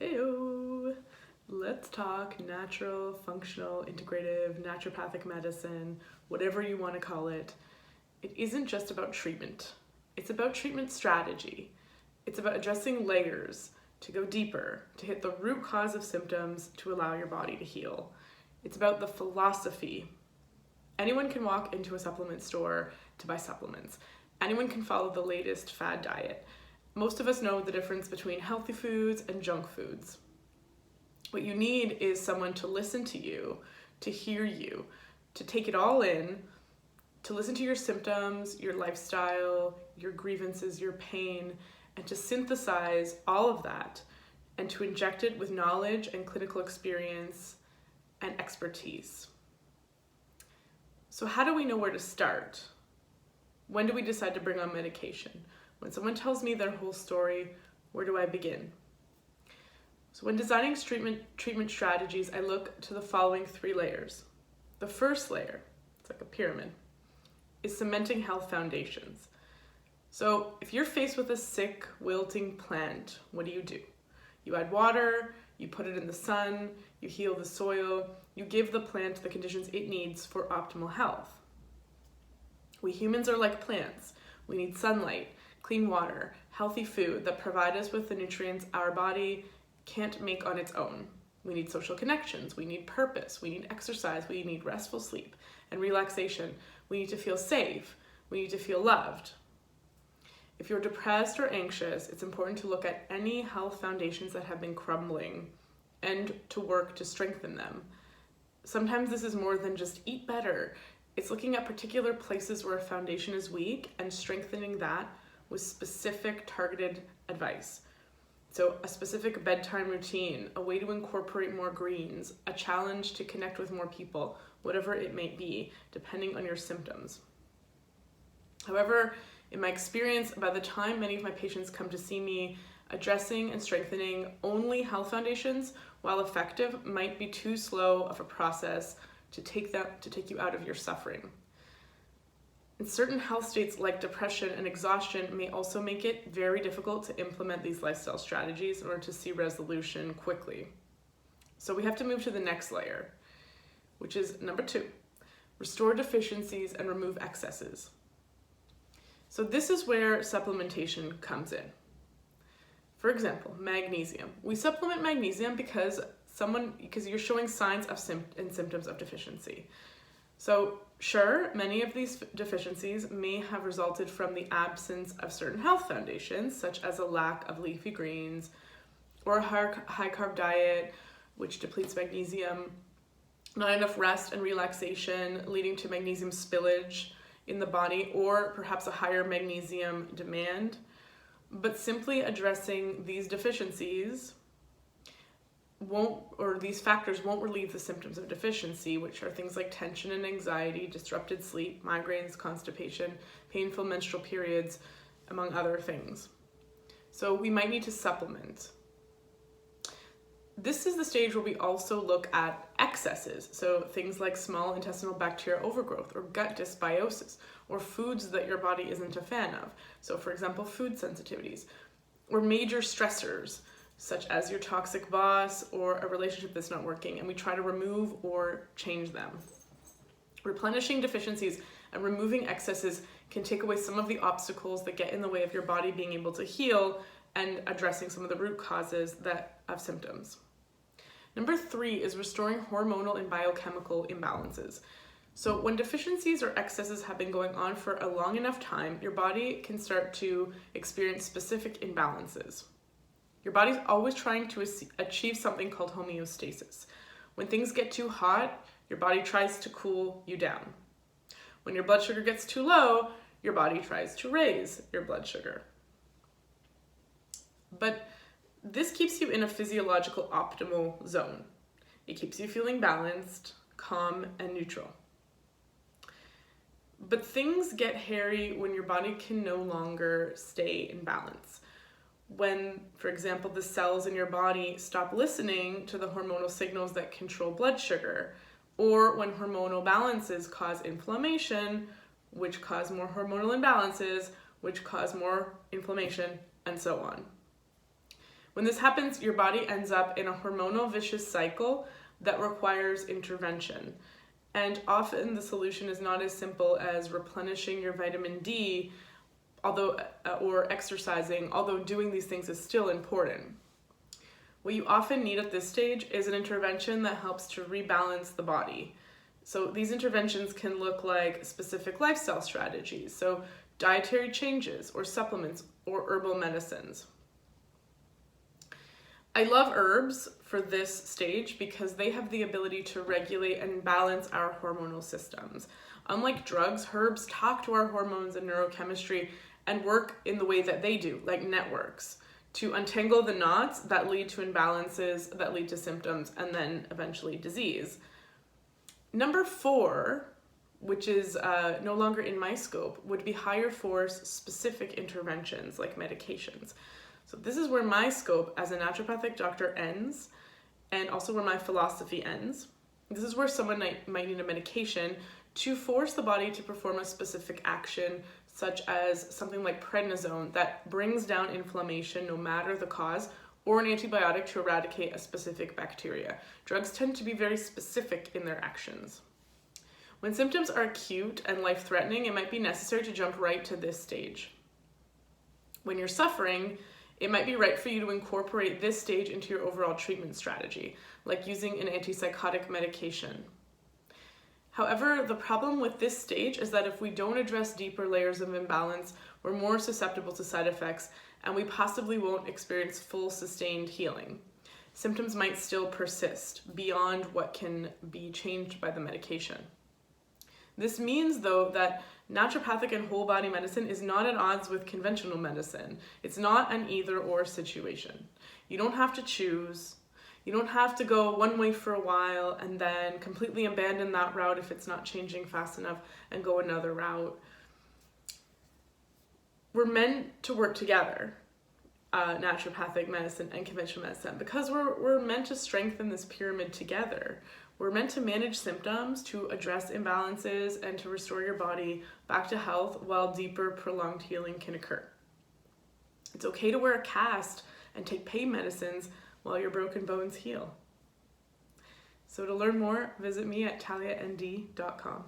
Heyo! Let's talk natural, functional, integrative, naturopathic medicine, whatever you want to call it. It isn't just about treatment. It's about treatment strategy. It's about addressing layers, to go deeper, to hit the root cause of symptoms, to allow your body to heal. It's about the philosophy. Anyone can walk into a supplement store to buy supplements. Anyone can follow the latest fad diet. Most of us know the difference between healthy foods and junk foods. What you need is someone to listen to you, to hear you, to take it all in, to listen to your symptoms, your lifestyle, your grievances, your pain, and to synthesize all of that and to inject it with knowledge and clinical experience and expertise. So how do we know where to start? When do we decide to bring on medication? When someone tells me their whole story, where do I begin? So when designing treatment strategies, I look to the following 3 layers. The first layer, it's like a pyramid, is cementing health foundations. So if you're faced with a sick, wilting plant, what do? You add water, you put it in the sun, you heal the soil, you give the plant the conditions it needs for optimal health. We humans are like plants. We need sunlight, clean water, healthy food that provide us with the nutrients our body can't make on its own. We need social connections, we need purpose, we need exercise, we need restful sleep and relaxation. We need to feel safe, we need to feel loved. If you're depressed or anxious, it's important to look at any health foundations that have been crumbling and to work to strengthen them. Sometimes this is more than just eat better. It's looking at particular places where a foundation is weak and strengthening that with specific targeted advice. So a specific bedtime routine, a way to incorporate more greens, a challenge to connect with more people, whatever it may be, depending on your symptoms. However, in my experience, by the time many of my patients come to see me, addressing and strengthening only health foundations, while effective, might be too slow of a process to take you out of your suffering. And certain health states like depression and exhaustion may also make it very difficult to implement these lifestyle strategies in order to see resolution quickly. So we have to move to the next layer, which is number 2, restore deficiencies and remove excesses. So this is where supplementation comes in. For example, magnesium. We supplement magnesium because you're showing signs of symptoms of deficiency. So sure, many of these deficiencies may have resulted from the absence of certain health foundations, such as a lack of leafy greens or a high carb diet, which depletes magnesium, not enough rest and relaxation, leading to magnesium spillage in the body, or perhaps a higher magnesium demand. But simply addressing these deficiencies these factors won't relieve the symptoms of deficiency, which are things like tension and anxiety, disrupted sleep, migraines, constipation, painful menstrual periods, among other things. So we might need to supplement. This is the stage where we also look at excesses, so things like small intestinal bacterial overgrowth or gut dysbiosis, or foods that your body isn't a fan of. So for example, food sensitivities, or major stressors, such as your toxic boss or a relationship that's not working, and we try to remove or change them. Replenishing deficiencies and removing excesses can take away some of the obstacles that get in the way of your body being able to heal and addressing some of the root causes of symptoms. Number 3 is restoring hormonal and biochemical imbalances. So when deficiencies or excesses have been going on for a long enough time, your body can start to experience specific imbalances. Your body's always trying to achieve something called homeostasis. When things get too hot, your body tries to cool you down. When your blood sugar gets too low, your body tries to raise your blood sugar. But this keeps you in a physiological optimal zone. It keeps you feeling balanced, calm, and neutral. But things get hairy when your body can no longer stay in balance. When, for example, the cells in your body stop listening to the hormonal signals that control blood sugar, or when hormonal balances cause inflammation, which cause more hormonal imbalances, which cause more inflammation, and so on. When this happens, your body ends up in a hormonal vicious cycle that requires intervention. And often the solution is not as simple as replenishing your vitamin D, or exercising, although doing these things is still important. What you often need at this stage is an intervention that helps to rebalance the body. So these interventions can look like specific lifestyle strategies, so dietary changes or supplements or herbal medicines. I love herbs for this stage because they have the ability to regulate and balance our hormonal systems. Unlike drugs, herbs talk to our hormones and neurochemistry and work in the way that they do, like networks, to untangle the knots that lead to imbalances, that lead to symptoms, and then eventually disease. Number 4, which is no longer in my scope, would be higher force specific interventions like medications. So this is where my scope as a naturopathic doctor ends, and also where my philosophy ends. This is where someone might need a medication to force the body to perform a specific action, such as something like prednisone that brings down inflammation no matter the cause, or an antibiotic to eradicate a specific bacteria. Drugs tend to be very specific in their actions. When symptoms are acute and life-threatening, it might be necessary to jump right to this stage. When you're suffering, it might be right for you to incorporate this stage into your overall treatment strategy, like using an antipsychotic medication. However, the problem with this stage is that if we don't address deeper layers of imbalance, we're more susceptible to side effects, and we possibly won't experience full sustained healing. Symptoms might still persist beyond what can be changed by the medication. This means, though, that naturopathic and whole body medicine is not at odds with conventional medicine. It's not an either-or situation. You don't have to choose. You don't have to go one way for a while and then completely abandon that route if it's not changing fast enough and go another route. We're meant to work together, naturopathic medicine and conventional medicine, because we're meant to strengthen this pyramid together. We're meant to manage symptoms, to address imbalances, and to restore your body back to health while deeper, prolonged healing can occur. It's okay to wear a cast and take pain medicines while your broken bones heal. So to learn more, visit me at taliand.com.